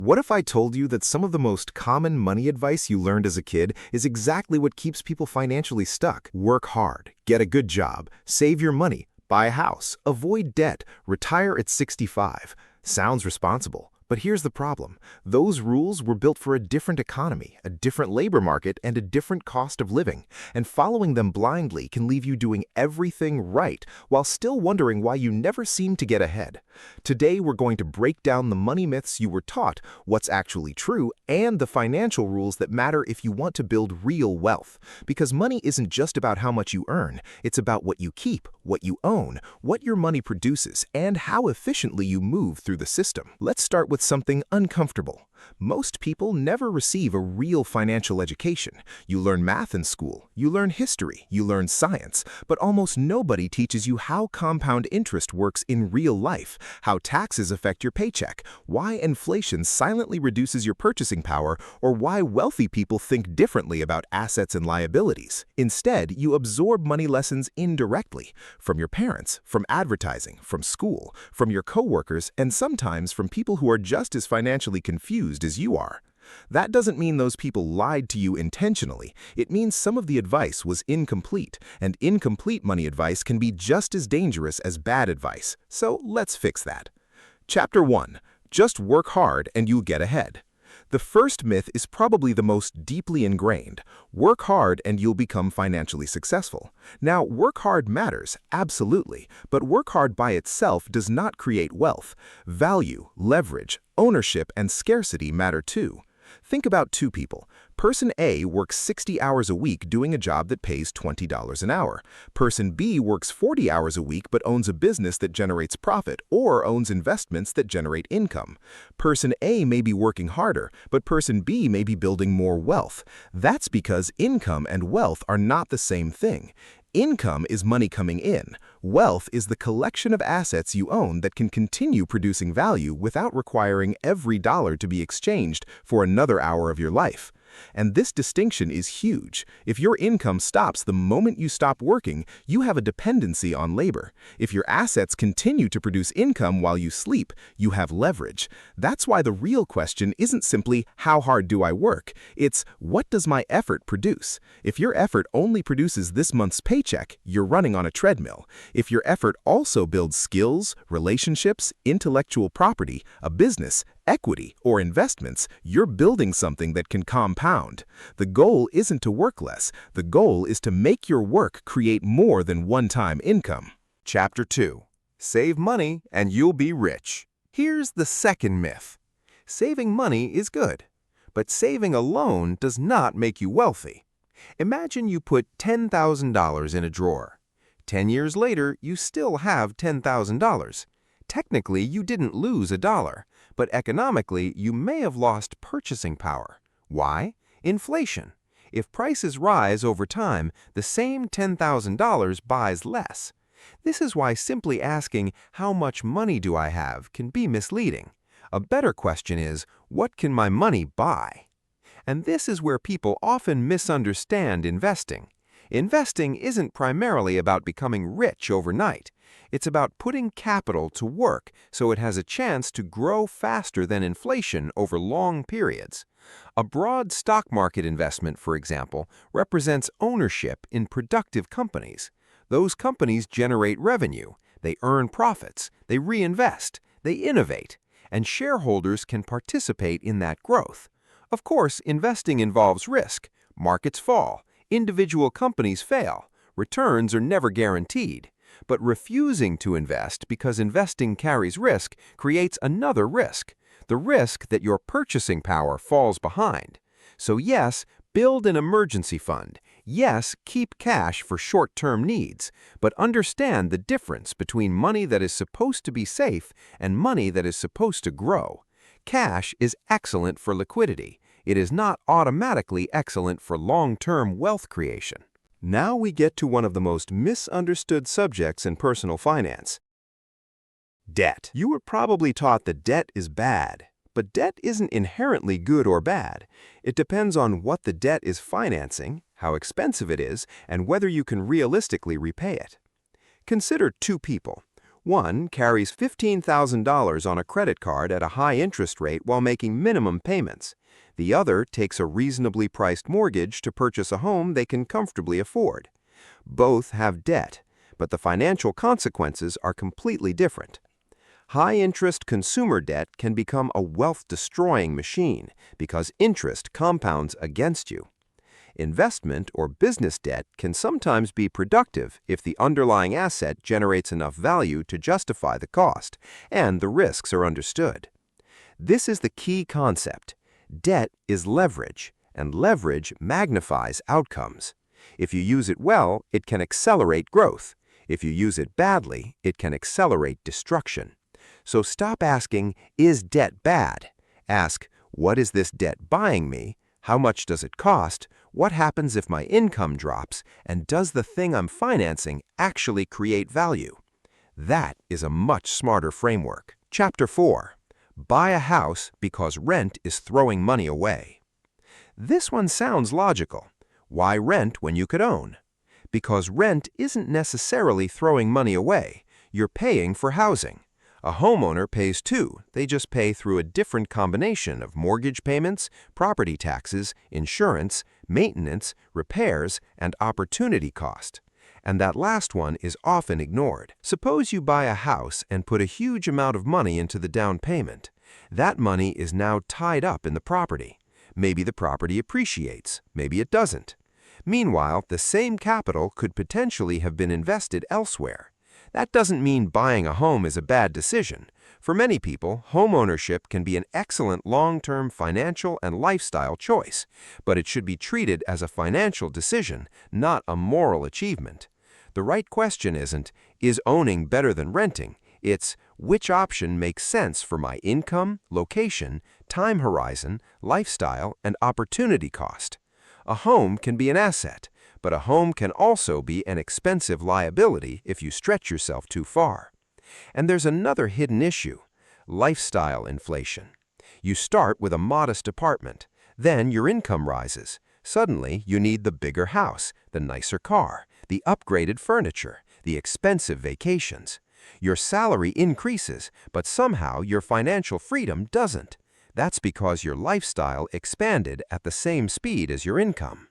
What if I told you that some of the most common money advice you learned as a kid is exactly what keeps people financially stuck? Work hard, get a good job, save your money, buy a house, avoid debt, retire at 65. Sounds responsible. But here's the problem. Those rules were built for a different economy, a different labor market, and a different cost of living. And following them blindly can leave you doing everything right while still wondering why you never seem to get ahead. Today, we're going to break down the money myths you were taught, what's actually true, and the financial rules that matter if you want to build real wealth. Because money isn't just about how much you earn, it's about what you keep, what you own, what your money produces, and how efficiently you move through the system. Let's start with something uncomfortable. Most people never receive a real financial education. You learn math in school, you learn history, you learn science, but almost nobody teaches you how compound interest works in real life, how taxes affect your paycheck, why inflation silently reduces your purchasing power, or why wealthy people think differently about assets and liabilities. Instead, you absorb money lessons indirectly, from your parents, from advertising, from school, from your coworkers, and sometimes from people who are just as financially confused as you are. That doesn't mean those people lied to you intentionally. It means some of the advice was incomplete, and incomplete money advice can be just as dangerous as bad advice. So let's fix that. Chapter 1. Just work hard and you'll get ahead. The first myth is probably the most deeply ingrained. Work hard and you'll become financially successful. Now, work hard matters, absolutely, but work hard by itself does not create wealth. Value, leverage, ownership, and scarcity matter too. Think about two people. Person A works 60 hours a week doing a job that pays $20 an hour. Person B works 40 hours a week but owns a business that generates profit or owns investments that generate income. Person A may be working harder, but person B may be building more wealth. That's because income and wealth are not the same thing. Income is money coming in. Wealth is the collection of assets you own that can continue producing value without requiring every dollar to be exchanged for another hour of your life. And this distinction is huge. If your income stops the moment you stop working, you have a dependency on labor. If your assets continue to produce income while you sleep, you have leverage. That's why the real question isn't simply, how hard do I work? It's, what does my effort produce? If your effort only produces this month's paycheck, you're running on a treadmill. If your effort also builds skills, relationships, intellectual property, a business, equity, or investments, you're building something that can compound. The goal isn't to work less. The goal is to make your work create more than one-time income. Chapter 2. Save money and you'll be rich. Here's the second myth. Saving money is good, but saving alone does not make you wealthy. Imagine you put $10,000 in a drawer. 10 years later, you still have $10,000. Technically, you didn't lose a dollar, but economically, you may have lost purchasing power. Why? Inflation. If prices rise over time, the same $10,000 buys less. This is why simply asking, how much money do I have, can be misleading. A better question is, what can my money buy? And this is where people often misunderstand investing. Investing isn't primarily about becoming rich overnight. It's about putting capital to work so it has a chance to grow faster than inflation over long periods. A broad stock market investment, for example, represents ownership in productive companies. Those companies generate revenue, they earn profits, they reinvest, they innovate, and shareholders can participate in that growth. Of course, investing involves risk. Markets fall. Individual companies fail. Returns are never guaranteed. But refusing to invest because investing carries risk creates another risk, the risk that your purchasing power falls behind. So yes, build an emergency fund. Yes, keep cash for short-term needs, but understand the difference between money that is supposed to be safe and money that is supposed to grow. Cash is excellent for liquidity. It is not automatically excellent for long-term wealth creation. Now we get to one of the most misunderstood subjects in personal finance. Debt. You were probably taught that debt is bad, but debt isn't inherently good or bad. It depends on what the debt is financing, how expensive it is, and whether you can realistically repay it. Consider two people. One carries $15,000 on a credit card at a high interest rate while making minimum payments. The other takes a reasonably priced mortgage to purchase a home they can comfortably afford. Both have debt, but the financial consequences are completely different. High-interest consumer debt can become a wealth-destroying machine because interest compounds against you. Investment or business debt can sometimes be productive if the underlying asset generates enough value to justify the cost, and the risks are understood. This is the key concept. Debt is leverage, and leverage magnifies outcomes. If you use it well, it can accelerate growth. If you use it badly, it can accelerate destruction. So stop asking, is debt bad? Ask, what is this debt buying me? How much does it cost? What happens if my income drops? And does the thing I'm financing actually create value? That is a much smarter framework. Chapter 4. Buy a house because rent is throwing money away. This one sounds logical. Why rent when you could own? Because rent isn't necessarily throwing money away. You're paying for housing. A homeowner pays too, they just pay through a different combination of mortgage payments, property taxes, insurance, maintenance, repairs, and opportunity cost. And that last one is often ignored. Suppose you buy a house and put a huge amount of money into the down payment. That money is now tied up in the property. Maybe the property appreciates, maybe it doesn't. Meanwhile, the same capital could potentially have been invested elsewhere. That doesn't mean buying a home is a bad decision. For many people, homeownership can be an excellent long-term financial and lifestyle choice, but it should be treated as a financial decision, not a moral achievement. The right question isn't, is owning better than renting? It's, which option makes sense for my income, location, time horizon, lifestyle, and opportunity cost? A home can be an asset, but a home can also be an expensive liability if you stretch yourself too far. And there's another hidden issue: lifestyle inflation. You start with a modest apartment, then your income rises. Suddenly, you need the bigger house, the nicer car, the upgraded furniture, the expensive vacations. Your salary increases, but somehow your financial freedom doesn't. That's because your lifestyle expanded at the same speed as your income.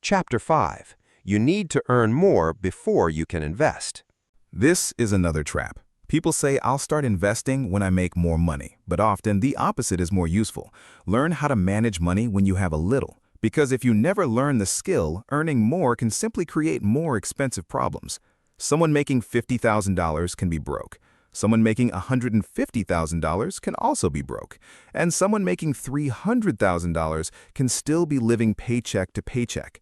Chapter 5. You need to earn more before you can invest. This is another trap. People say, I'll start investing when I make more money, but often the opposite is more useful. Learn how to manage money when you have a little, because if you never learn the skill, earning more can simply create more expensive problems. Someone making $50,000 can be broke. Someone making $150,000 can also be broke. And someone making $300,000 can still be living paycheck to paycheck.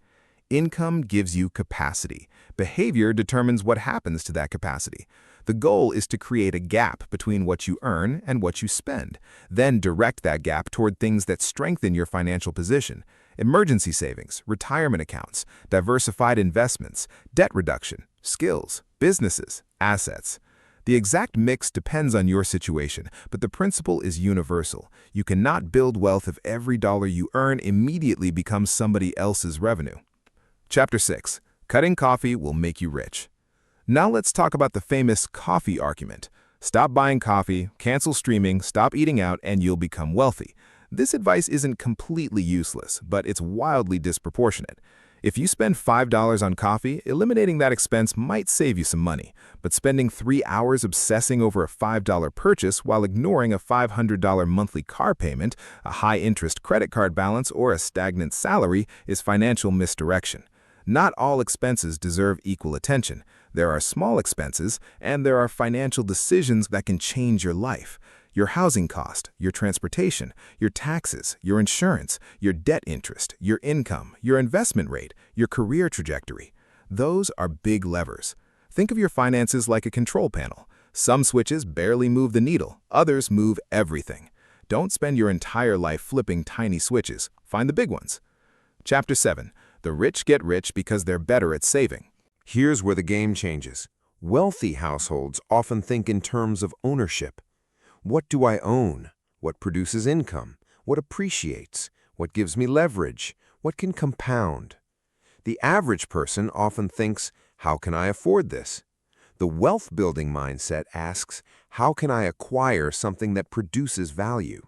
Income gives you capacity. Behavior determines what happens to that capacity. The goal is to create a gap between what you earn and what you spend. Then direct that gap toward things that strengthen your financial position: emergency savings, retirement accounts, diversified investments, debt reduction, skills, businesses, assets. The exact mix depends on your situation, but the principle is universal. You cannot build wealth if every dollar you earn immediately becomes somebody else's revenue. Chapter 6. Cutting coffee will make you rich. Now let's talk about the famous coffee argument. Stop buying coffee, cancel streaming, stop eating out, and you'll become wealthy. This advice isn't completely useless, but it's wildly disproportionate. If you spend $5 on coffee, eliminating that expense might save you some money, but spending 3 hours obsessing over a $5 purchase while ignoring a $500 monthly car payment, a high-interest credit card balance, or a stagnant salary is financial misdirection. Not all expenses deserve equal attention. There are small expenses, and there are financial decisions that can change your life. Your housing cost, your transportation, your taxes, your insurance, your debt interest, your income, your investment rate, your career trajectory. Those are big levers. Think of your finances like a control panel. Some switches barely move the needle, others move everything. Don't spend your entire life flipping tiny switches. Find the big ones. Chapter 7. The rich get rich because they're better at saving. Here's where the game changes. Wealthy households often think in terms of ownership. What do I own? What produces income? What appreciates? What gives me leverage? What can compound? The average person often thinks, how can I afford this? The wealth-building mindset asks, how can I acquire something that produces value?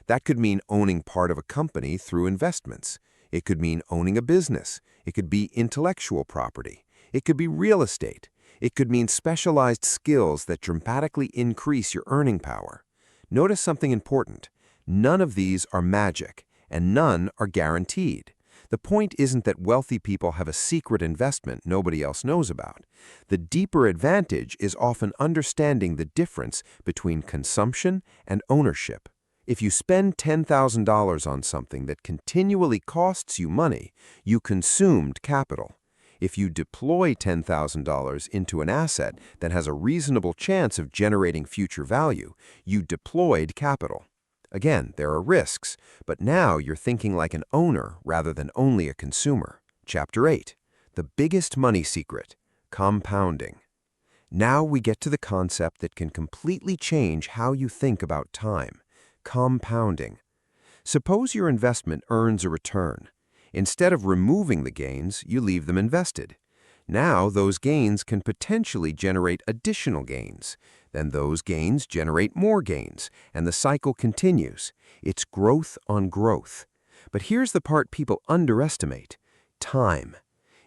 That could mean owning part of a company through investments. It could mean owning a business. It could be intellectual property. It could be real estate. It could mean specialized skills that dramatically increase your earning power. Notice something important. None of these are magic, and none are guaranteed. The point isn't that wealthy people have a secret investment nobody else knows about. The deeper advantage is often understanding the difference between consumption and ownership. If you spend $10,000 on something that continually costs you money, you consumed capital. If you deploy $10,000 into an asset that has a reasonable chance of generating future value, you deployed capital. Again, there are risks, but now you're thinking like an owner rather than only a consumer. Chapter 8. The biggest money secret: compounding. Now we get to the concept that can completely change how you think about time: compounding. Suppose your investment earns a return. Instead of removing the gains, you leave them invested. Now those gains can potentially generate additional gains. Then those gains generate more gains, and the cycle continues. It's growth on growth. But here's the part people underestimate: time.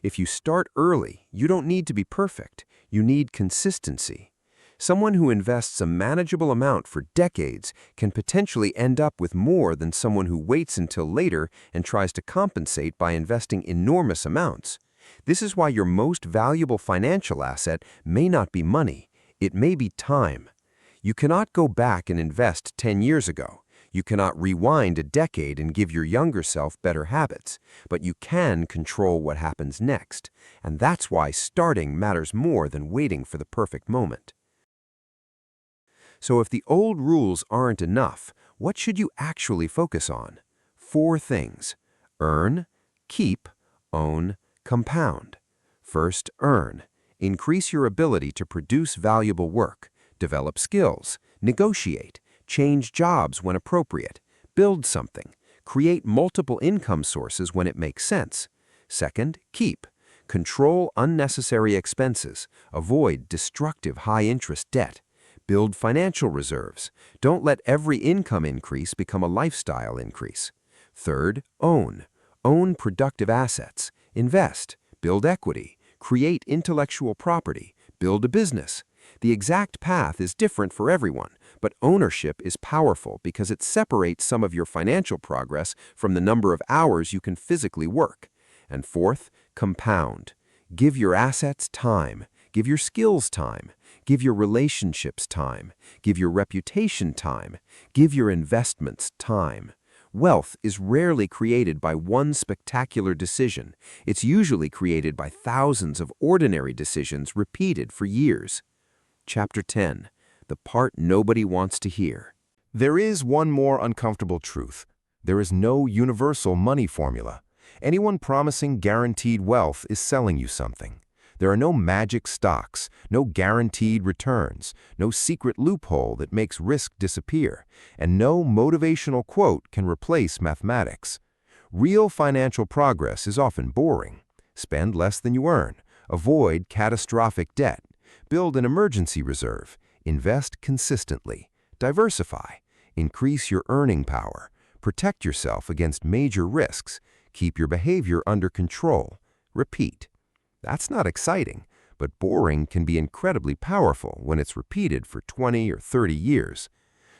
If you start early, you don't need to be perfect. You need consistency. Someone who invests a manageable amount for decades can potentially end up with more than someone who waits until later and tries to compensate by investing enormous amounts. This is why your most valuable financial asset may not be money. It may be time. You cannot go back and invest 10 years ago. You cannot rewind a decade and give your younger self better habits, but you can control what happens next. And that's why starting matters more than waiting for the perfect moment. So if the old rules aren't enough, what should you actually focus on? 4 things: earn, keep, own, compound. First, earn. Increase your ability to produce valuable work, develop skills, negotiate, change jobs when appropriate, build something, create multiple income sources when it makes sense. Second, keep. Control unnecessary expenses, avoid destructive high-interest debt, build financial reserves. Don't let every income increase become a lifestyle increase. Third, own. Own productive assets, invest, build equity, create intellectual property, build a business. The exact path is different for everyone, but ownership is powerful because it separates some of your financial progress from the number of hours you can physically work. And fourth, compound. Give your assets time. Give your skills time. Give your relationships time. Give your reputation time. Give your investments time. Wealth is rarely created by one spectacular decision. It's usually created by thousands of ordinary decisions repeated for years. Chapter 10. The part nobody wants to hear. There is one more uncomfortable truth. There is no universal money formula. Anyone promising guaranteed wealth is selling you something. There are no magic stocks, no guaranteed returns, no secret loophole that makes risk disappear, and no motivational quote can replace mathematics. Real financial progress is often boring. Spend less than you earn. Avoid catastrophic debt. Build an emergency reserve. Invest consistently. Diversify. Increase your earning power. Protect yourself against major risks. Keep your behavior under control. Repeat. That's not exciting, but boring can be incredibly powerful when it's repeated for 20 or 30 years.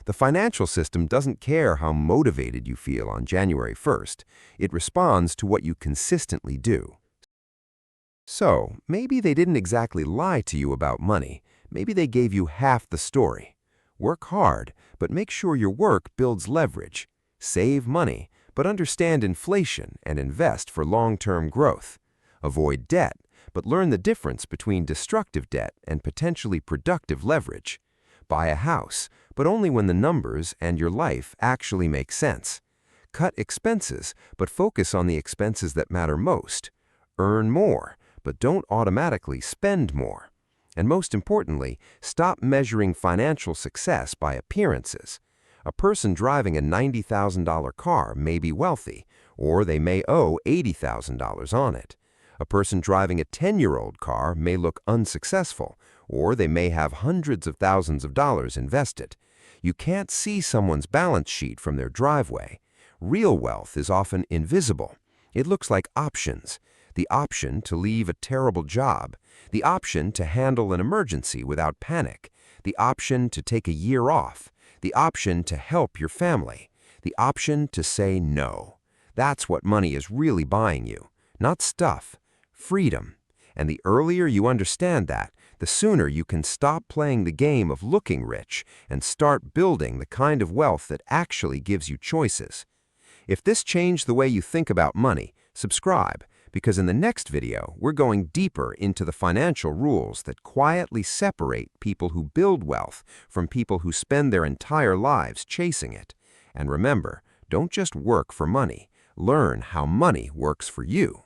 The financial system doesn't care how motivated you feel on January 1st. It responds to what you consistently do. So, maybe they didn't exactly lie to you about money. Maybe they gave you half the story. Work hard, but make sure your work builds leverage. Save money, but understand inflation and invest for long-term growth. Avoid debt, but learn the difference between destructive debt and potentially productive leverage. Buy a house, but only when the numbers and your life actually make sense. Cut expenses, but focus on the expenses that matter most. Earn more, but don't automatically spend more. And most importantly, stop measuring financial success by appearances. A person driving a $90,000 car may be wealthy, or they may owe $80,000 on it. A person driving a 10-year-old car may look unsuccessful, or they may have hundreds of thousands of dollars invested. You can't see someone's balance sheet from their driveway. Real wealth is often invisible. It looks like options. The option to leave a terrible job. The option to handle an emergency without panic. The option to take a year off. The option to help your family. The option to say no. That's what money is really buying you. Not stuff. Freedom. And the earlier you understand that, the sooner you can stop playing the game of looking rich and start building the kind of wealth that actually gives you choices. If this changed the way you think about money, subscribe, because in the next video, we're going deeper into the financial rules that quietly separate people who build wealth from people who spend their entire lives chasing it. And remember, don't just work for money. Learn how money works for you.